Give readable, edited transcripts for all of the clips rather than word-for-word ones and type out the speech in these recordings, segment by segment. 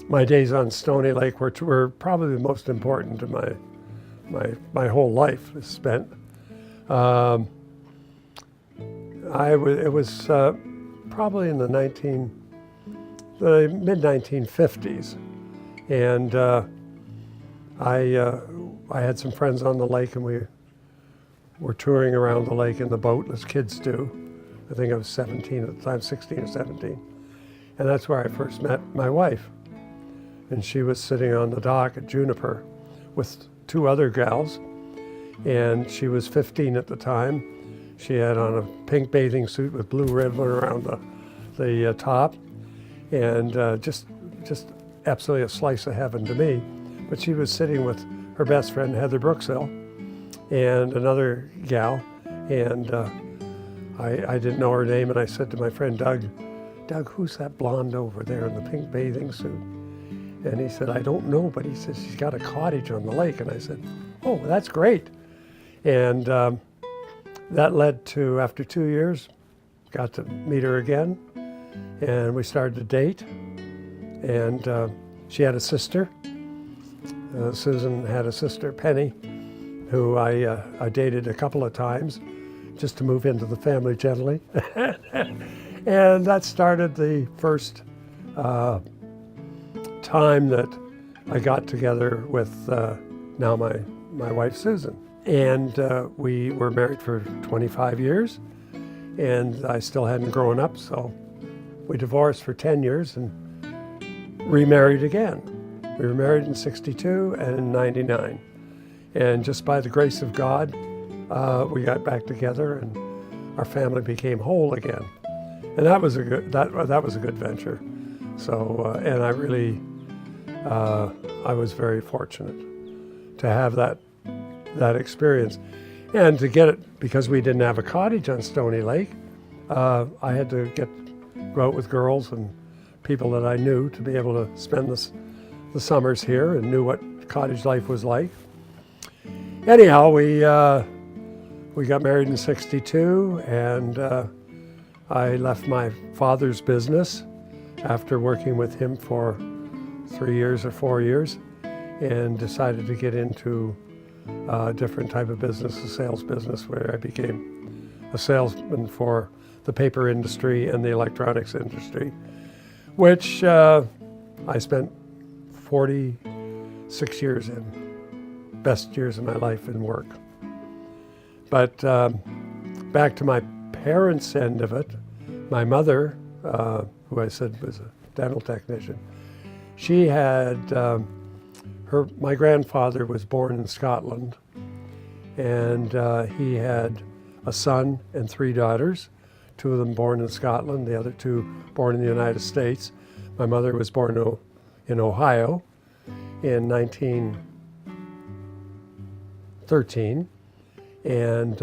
my days on Stony Lake were probably the most important to my whole life is spent. Um, it was probably in the mid 1950s, and I had some friends on the lake, and we were touring around the lake in the boat as kids do. I think I was 17 at the time, 16 or 17, and that's where I first met my wife. And she was sitting on the dock at Juniper with two other gals, and she was 15 at the time. She had on a pink bathing suit with blue ribbon around the top, and just absolutely a slice of heaven to me. But she was sitting with her best friend, Heather Brooksville, and another gal, and I didn't know her name, and I said to my friend Doug, who's that blonde over there in the pink bathing suit? And he said, I don't know, but he says she's got a cottage on the lake. And I said, oh, that's great. And that led to, after 2 years, got to meet her again, and we started to date. And she had a sister. Susan had a sister, Penny, who I dated a couple of times just to move into the family gently. And that started the first time that I got together with now my wife, Susan. And we were married for 25 years, and I still hadn't grown up, so we divorced for 10 years and remarried again. We were married in 62 and in 99. And just by the grace of God, we got back together and our family became whole again. And that was a good venture. So, and I really, I was very fortunate to have that experience. And to get it, because we didn't have a cottage on Stony Lake, I had to go out with girls and people that I knew to be able to spend the summers here and knew what cottage life was like. Anyhow, we got married in 62, and I left my father's business after working with him for 3 years or 4 years, and decided to get into a different type of business, a sales business, where I became a salesman for the paper industry and the electronics industry, which I spent 46 years in, best years of my life in work. But back to my parents' end of it, my mother, who I said was a dental technician, she had, my grandfather was born in Scotland, and he had a son and 3 daughters, 2 of them born in Scotland, the other 2 born in the United States. My mother was born in Ohio in 1913, and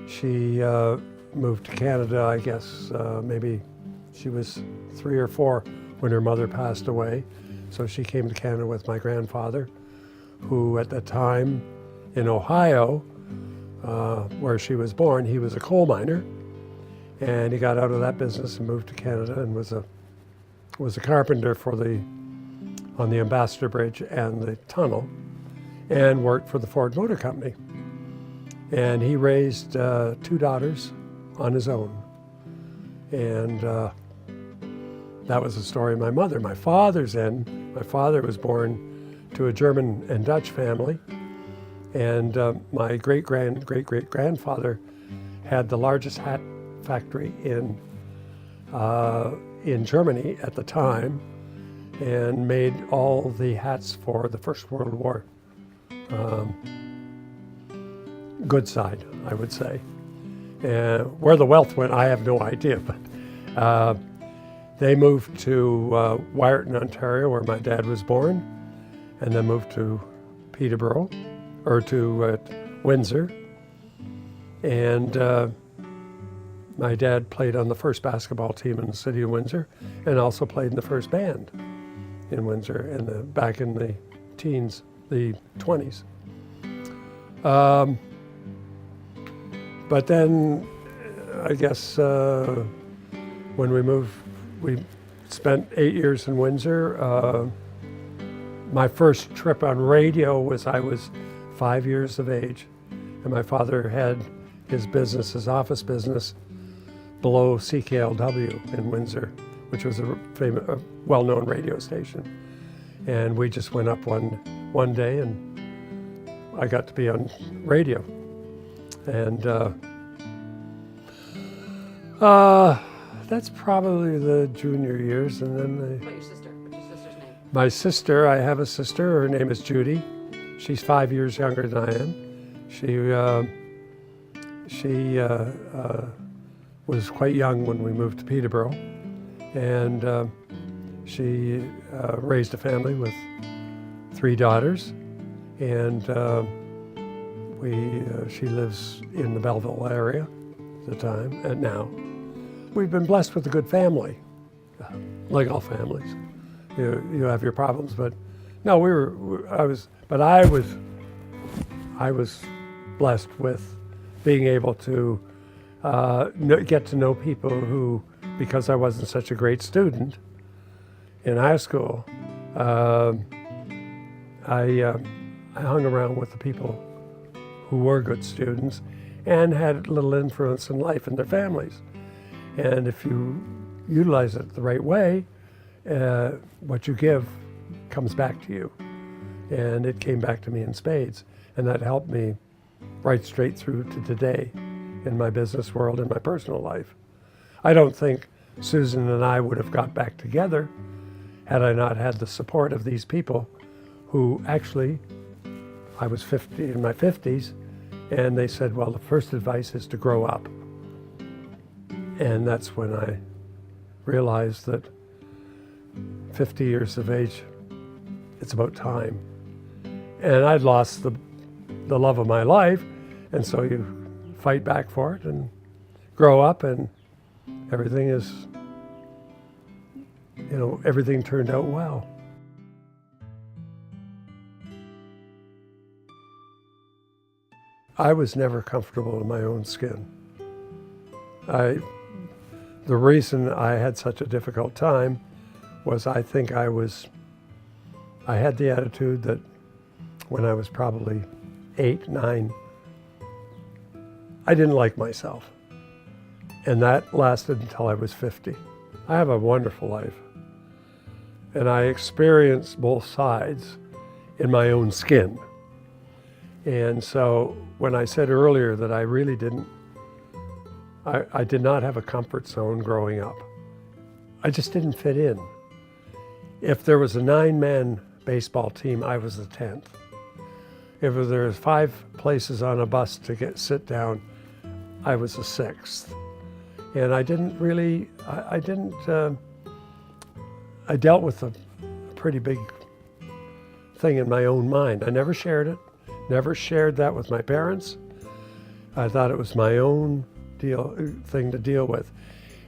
she moved to Canada, I guess, maybe she was 3 or 4 when her mother passed away. So she came to Canada with my grandfather, who at that time in Ohio, where she was born, he was a coal miner, and he got out of that business and moved to Canada and was a carpenter on the Ambassador Bridge and the tunnel, and worked for the Ford Motor Company. And he raised 2 daughters on his own. And that was the story of my mother. My father's end, my father was born to a German and Dutch family. And my great-great-grandfather had the largest hat factory in Germany at the time, and made all the hats for the First World War. Good side, I would say. And where the wealth went, I have no idea, but they moved to Wyerton, Ontario, where my dad was born, and then moved to Peterborough, or to Windsor. And my dad played on the first basketball team in the city of Windsor, and also played in the first band in Windsor back in the teens, the 20s. But then, I guess, when we moved, we spent 8 years in Windsor. My first trip on radio was I was 5 years of age, and my father had his business, his office business, below CKLW in Windsor, which was a well-known radio station. And we just went up one day, and I got to be on radio. And that's probably the junior years, and then What about your sister? What's your sister's name? my sister, I have a sister, her name is Judy. She's 5 years younger than I am. She was quite young when we moved to Peterborough, and she raised a family with 3 daughters, and she lives in the Belleville area at the time, and now. We've been blessed with a good family, like all families. You have your problems, but no, I was blessed with being able to get to know people who, because I wasn't such a great student in high school, I hung around with the people who were good students and had little influence in life in their families. And if you utilize it the right way, what you give comes back to you. And it came back to me in spades. And that helped me right straight through to today in my business world and my personal life. I don't think Susan and I would have got back together had I not had the support of these people who actually, I was in my 50s, and they said, well, the first advice is to grow up. And that's when I realized that 50 years of age, it's about time. And I'd lost the love of my life, and so you fight back for it and grow up, and everything everything turned out well. I was never comfortable in my own skin. The reason I had such a difficult time was I think I had the attitude that when I was probably 8, 9, I didn't like myself. And that lasted until I was 50. I have a wonderful life. And I experienced both sides in my own skin. And so when I said earlier that I really I did not have a comfort zone growing up. I just didn't fit in. If there was a 9-man baseball team, I was the 10th. If there was 5 places on a bus to sit down, I was the 6th. And I didn't really, I dealt with a pretty big thing in my own mind. I never shared it, never shared that with my parents. I thought it was my own thing to deal with.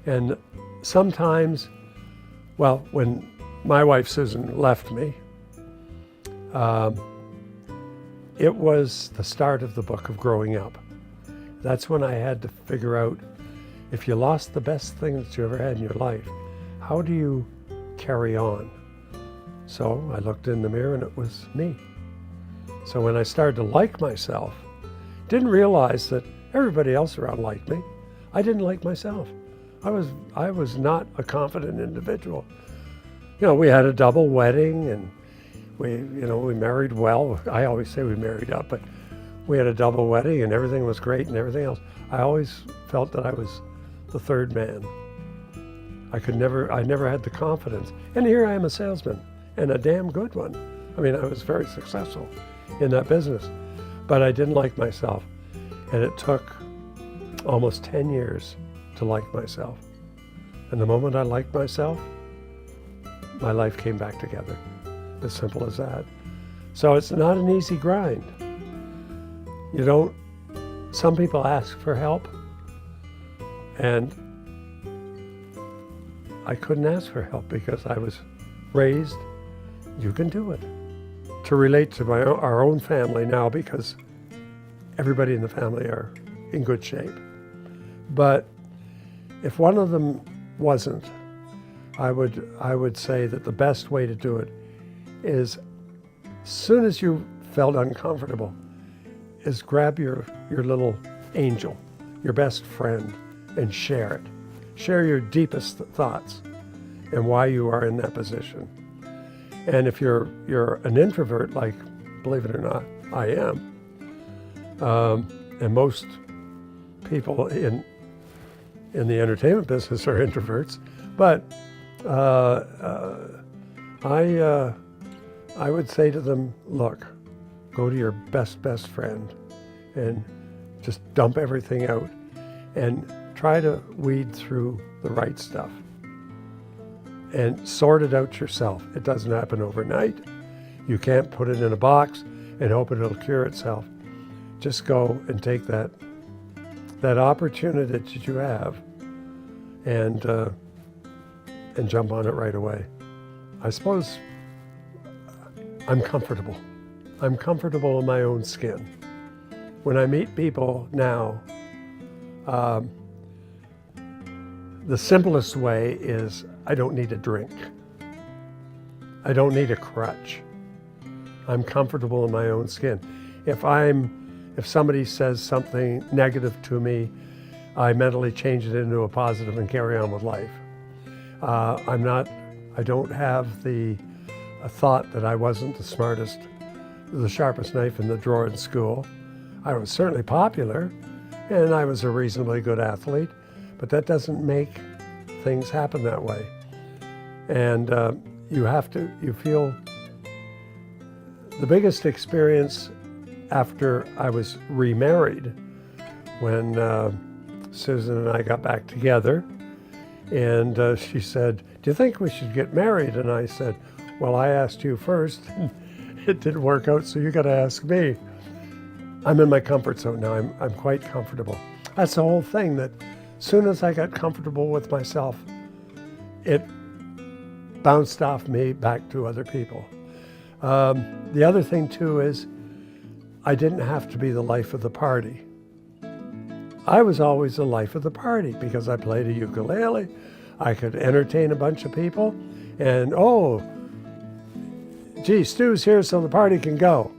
And sometimes, well, when my wife Susan left me, it was the start of the book of growing up. That's when I had to figure out, if you lost the best thing that you ever had in your life, how do you carry on? So I looked in the mirror and it was me. So when I started to like myself, didn't realize that everybody else around liked me. I didn't like myself. I was not a confident individual. We had a double wedding, and we married well. I always say we married up, but we had a double wedding and everything was great and everything else. I always felt that I was the third man. I never had the confidence. And here I am, a salesman, and a damn good one. I mean, I was very successful in that business, but I didn't like myself. And it took almost 10 years to like myself. And the moment I liked myself, my life came back together. As simple as that. So it's not an easy grind. Some people ask for help, and I couldn't ask for help because I was raised, you can do it. To relate to our own family now, because everybody in the family are in good shape. But if one of them wasn't, I would say that the best way to do it is, as soon as you felt uncomfortable, is grab your little angel, your best friend, and share it. Share your deepest thoughts and why you are in that position. And if you're an introvert, like, believe it or not, I am, and most people in the entertainment business are introverts, but I would say to them, look, go to your best friend and just dump everything out and try to weed through the right stuff and sort it out yourself. It doesn't happen overnight. You can't put it in a box and hope it'll cure itself. Just go and take that opportunity that you have and jump on it right away. I suppose I'm comfortable. I'm comfortable in my own skin. When I meet people now, the simplest way is I don't need a drink. I don't need a crutch. I'm comfortable in my own skin. If somebody says something negative to me, I mentally change it into a positive and carry on with life. I don't have a thought that I wasn't the smartest, the sharpest knife in the drawer in school. I was certainly popular, and I was a reasonably good athlete, but that doesn't make things happen that way. And you feel the biggest experience after I was remarried, when Susan and I got back together, and she said, do you think we should get married? And I said, well, I asked you first. It didn't work out, so you got to ask me. I'm in my comfort zone now. I'm quite comfortable. That's the whole thing, that as soon as I got comfortable with myself, it bounced off me back to other people. The other thing too is I didn't have to be the life of the party. I was always the life of the party because I played a ukulele. I could entertain a bunch of people, and gee, Stu's here so the party can go.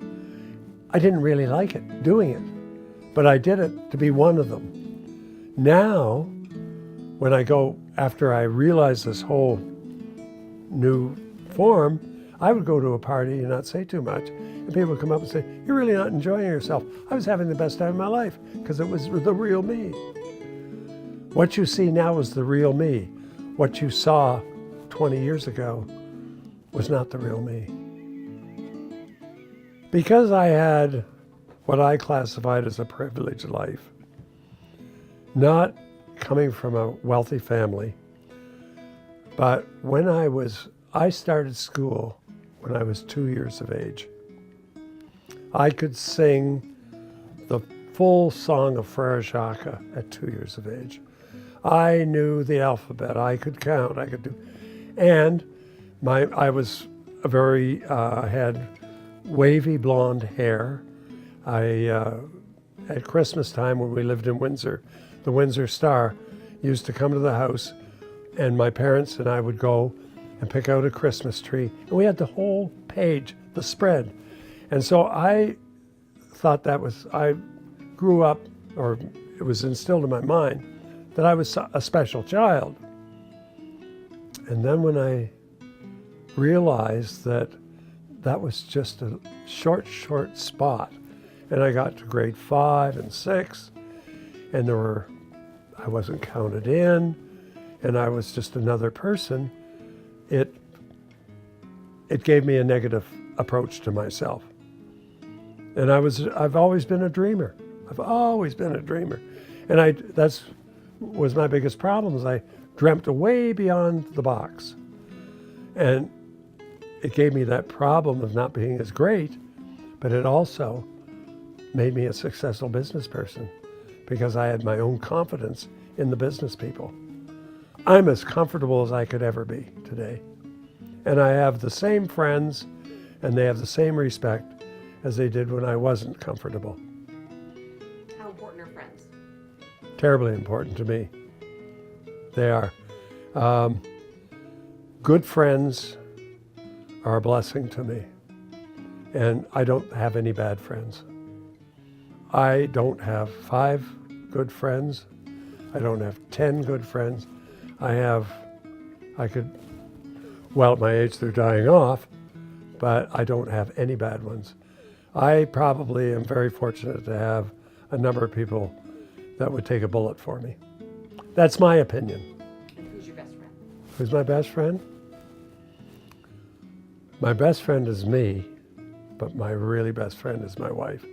I didn't really like it, doing it, but I did it to be one of them. Now, when I go, after I realize this whole new form, I would go to a party and not say too much, and people would come up and say, you're really not enjoying yourself. I was having the best time of my life, because it was the real me. What you see now is the real me. What you saw 20 years ago was not the real me. Because I had what I classified as a privileged life, not coming from a wealthy family, but when I started school when I was 2 years of age. I could sing the full song of Frere Jacques at 2 years of age. I knew the alphabet. I could count. I could do, and I was a very had wavy blonde hair. At Christmas time when we lived in Windsor, the Windsor Star used to come to the house, and my parents and I would go and pick out a Christmas tree, and we had the whole page, the spread. And so I thought I grew up, or it was instilled in my mind, that I was a special child. And then when I realized that was just a short spot, and I got to grade 5 and 6, and I wasn't counted in, and I was just another person, it gave me a negative approach to myself. And I've always been a dreamer. I've always been a dreamer. And that's was my biggest problem, is I dreamt way beyond the box. And it gave me that problem of not being as great, but it also made me a successful business person because I had my own confidence in the business people. I'm as comfortable as I could ever be today. And I have the same friends, and they have the same respect as they did when I wasn't comfortable. How important are friends? Terribly important to me. They are. Good friends are a blessing to me, and I don't have any bad friends. I don't have 5 good friends. I don't have 10 good friends. I could, well, at my age, they're dying off, but I don't have any bad ones. I probably am very fortunate to have a number of people that would take a bullet for me. That's my opinion. And who's your best friend? Who's my best friend? My best friend is me, but my really best friend is my wife.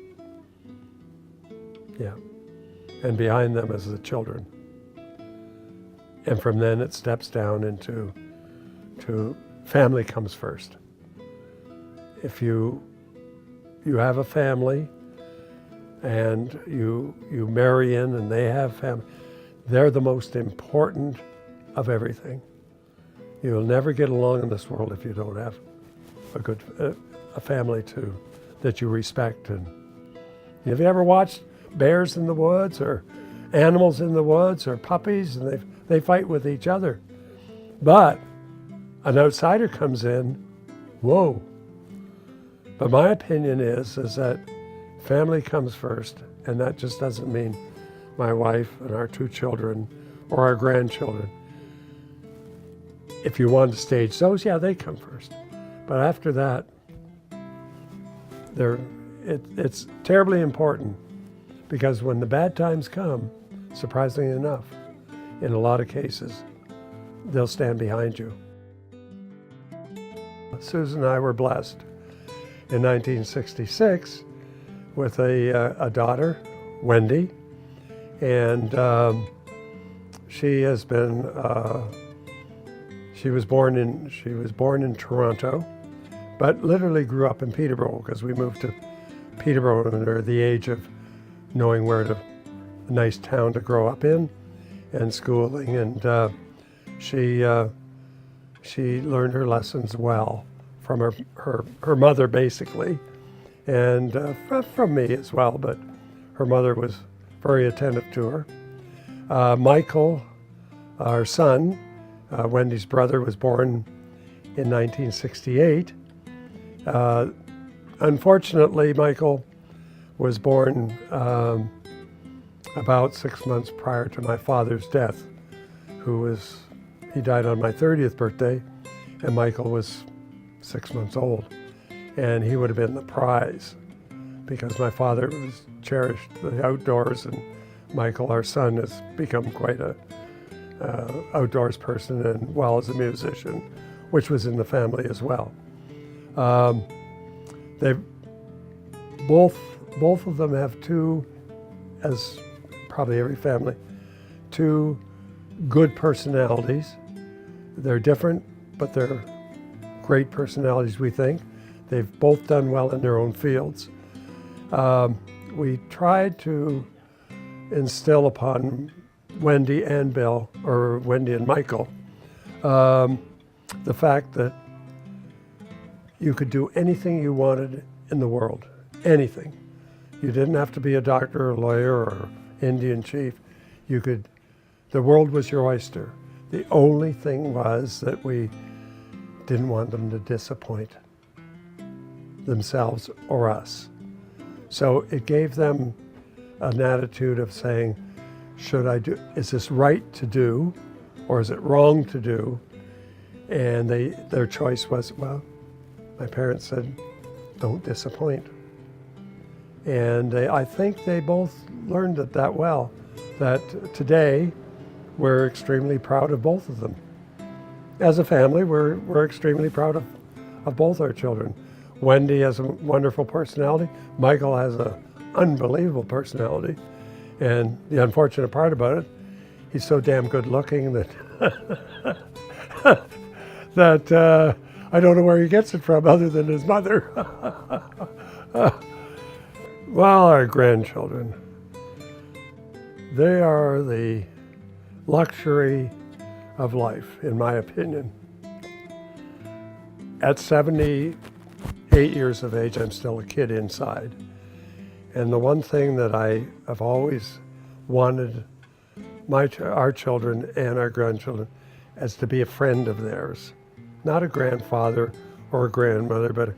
Yeah. And behind them is the children. And from then it steps down into family comes first. If you have a family and you marry in and they have family, they're the most important of everything. You'll never get along in this world if you don't have a good a family that you respect. And have you ever watched bears in the woods or animals in the woods or puppies, and they fight with each other? But an outsider comes in, whoa. But my opinion is that family comes first, and that just doesn't mean my wife and our 2 children or our grandchildren. If you want to stage those, yeah, they come first. But after that, it's terribly important, because when the bad times come, surprisingly enough, in a lot of cases, they'll stand behind you. Susan and I were blessed in 1966 with a daughter, Wendy, and she has been. She was born in Toronto, but literally grew up in Peterborough, because we moved to Peterborough under the age of knowing a nice town to grow up in and schooling. And she learned her lessons well from her mother, basically, and from me as well, but her mother was very attentive to her. Michael, our son, Wendy's brother, was born in 1968. Unfortunately, Michael was born about 6 months prior to my father's death, he died on my 30th birthday, and Michael was 6 months old. And he would have been the prize, because my father cherished the outdoors, and Michael, our son, has become quite a outdoors person, and well, as a musician, which was in the family as well. Both of them have 2, as probably every family, 2 good personalities. They're different, but they're great personalities, we think. They've both done well in their own fields. We tried to instill upon Wendy and Bill, or Wendy and Michael, the fact that you could do anything you wanted in the world, anything. You didn't have to be a doctor or a lawyer or Indian chief. The world was your oyster. The only thing was that we didn't want them to disappoint themselves or us. So it gave them an attitude of saying, is this right to do, or is it wrong to do? And their choice was, well, my parents said, don't disappoint. And I think they both learned it that well, that today we're extremely proud of both of them. As a family, we're extremely proud of both our children. Wendy has a wonderful personality. Michael has an unbelievable personality. And the unfortunate part about it, he's so damn good looking that that I don't know where he gets it from other than his mother. Well, our grandchildren, they are the luxury of life, in my opinion. At 78 years of age, I'm still a kid inside. And the one thing that I have always wanted our children and our grandchildren is to be a friend of theirs. not a grandfather or a grandmother,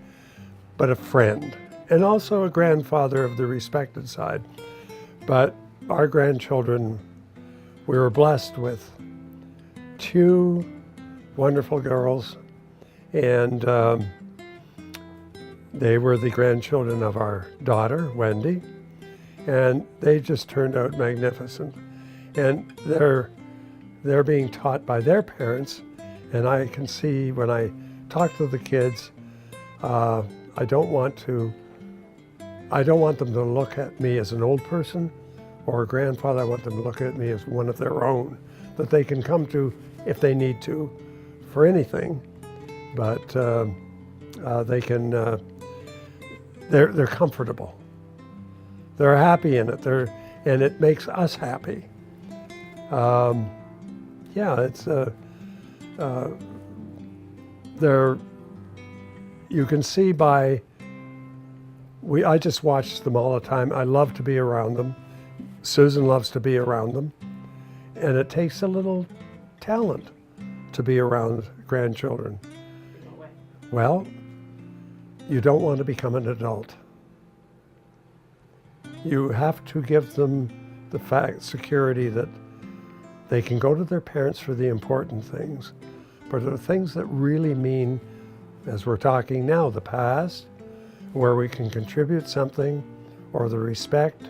but a friend, and also a grandfather of the respected side. But our grandchildren, we were blessed with two wonderful girls, and they were the grandchildren of our daughter, Wendy, and they just turned out magnificent. And they're being taught by their parents, and I can see when I talk to the kids, I don't want them to look at me as an old person or a grandfather. I want them to look at me as one of their own that they can come to if they need to for anything. But they can, they're comfortable. They're happy in it. And it makes us happy. It's you can see by, I just watch them all the time. I love to be around them. Susan loves to be around them. And it takes a little talent to be around grandchildren. In what way? Well, you don't want to become an adult. You have to give them the security that they can go to their parents for the important things, but the things that really mean, as we're talking now, the past, where we can contribute something, or the respect,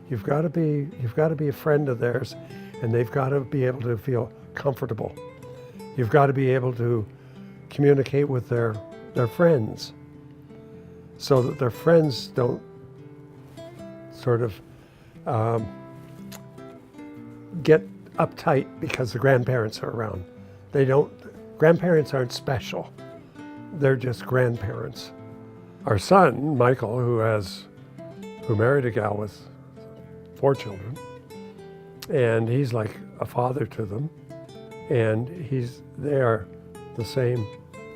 you've got to be a friend of theirs, and they've got to be able to feel comfortable. You've got to be able to communicate with their friends, so that their friends don't sort of get uptight because the grandparents are around. Grandparents aren't special. They're just grandparents. Our son, Michael, who married a gal with 4 children, and he's like a father to them, and they are the same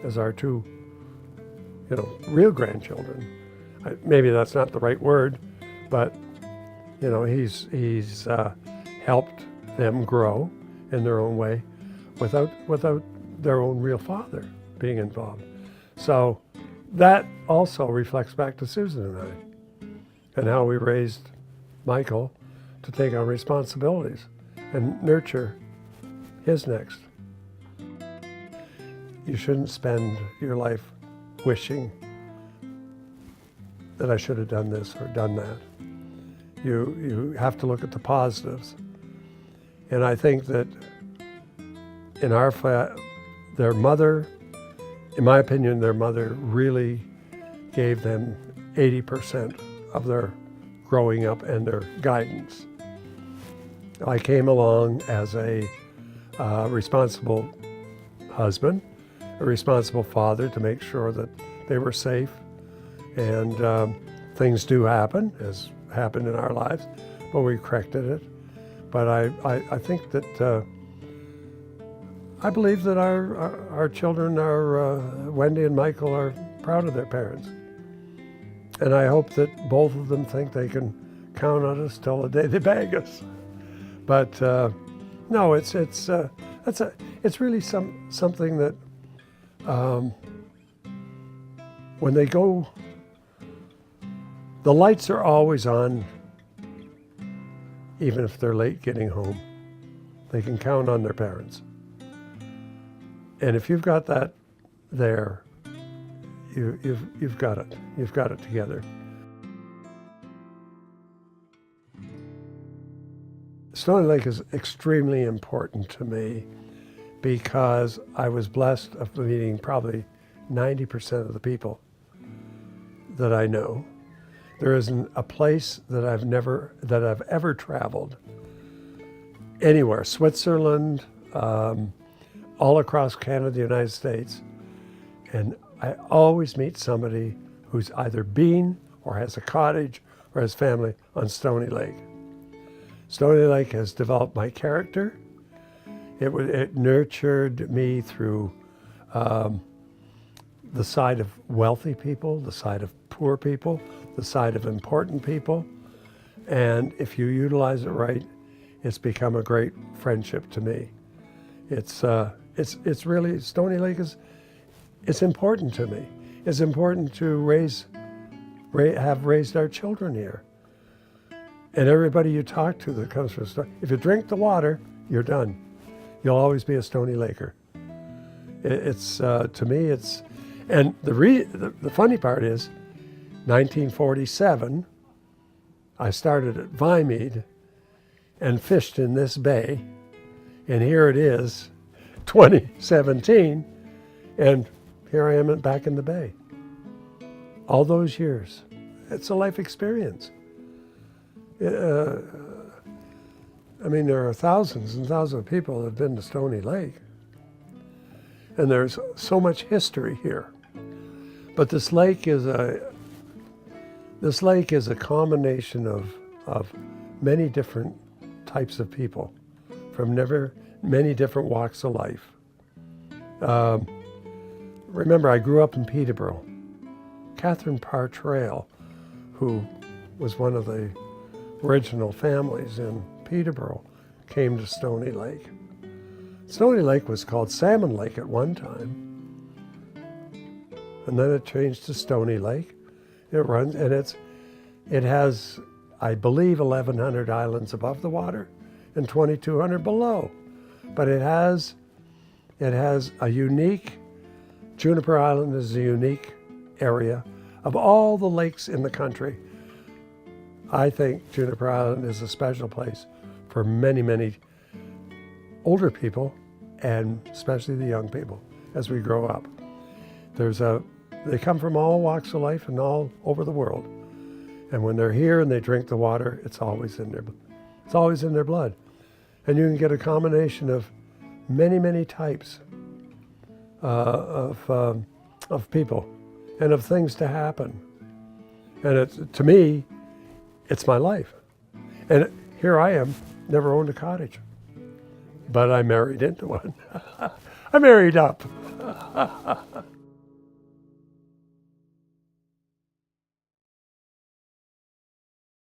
as our 2, real grandchildren. Maybe that's not the right word, but he's helped them grow in their own way without their own real father being involved. So that also reflects back to Susan and I, and how we raised Michael to take on responsibilities and nurture his next. You shouldn't spend your life wishing that I should have done this or done that. You have to look at the positives. And I think that in their mother, in my opinion, their mother really gave them 80% of their growing up and their guidance. I came along as a responsible husband, a responsible father to make sure that they were safe. And things do happen, as happened in our lives, but we corrected it. But I think that I believe that our children, Wendy and Michael, are proud of their parents. And I hope that both of them think they can count on us till the day they bag us. But no, it's really something that when they go, the lights are always on, even if they're late getting home. They can count on their parents. And if you've got that there, you've got it. You've got it together. Stony Lake is extremely important to me because I was blessed of meeting probably 90% of the people that I know. There isn't a place that I've ever traveled anywhere, Switzerland, all across Canada, the United States, and I always meet somebody who's either been or has a cottage or has family on Stony Lake. Stony Lake has developed my character. It nurtured me through the side of wealthy people, the side of poor people, the side of important people. And if you utilize it right, it's become a great friendship to me. It's really, Stony Lake it's important to me. It's important to have raised our children here. And everybody you talk to that comes from Stony, if you drink the water, you're done. You'll always be a Stony Laker. It's to me, it's, and the funny part is, 1947, I started at Vimead and fished in this bay, and here it is, 2017, and here I am back in the bay. All those years. It's a life experience. I mean, there are thousands and thousands of people that have been to Stony Lake, and there's so much history here. But this lake is a combination of many different types of people from many different walks of life. Remember, I grew up in Peterborough. Catherine Parr Trail, who was one of the original families in Peterborough, came to Stony Lake. Stony Lake was called Salmon Lake at one time, and then it changed to Stony Lake. It runs, and it has, I believe, 1,100 islands above the water and 2,200 below. But it has a unique, Juniper Island is a unique area. Of all the lakes in the country, I think Juniper Island is a special place for many, many older people, and especially the young people as we grow up. They come from all walks of life and all over the world. And when they're here and they drink the water, it's always in their blood. And you can get a combination of many, many types of people and of things to happen. And to me, it's my life. And here I am, never owned a cottage, but I married into one. I married up.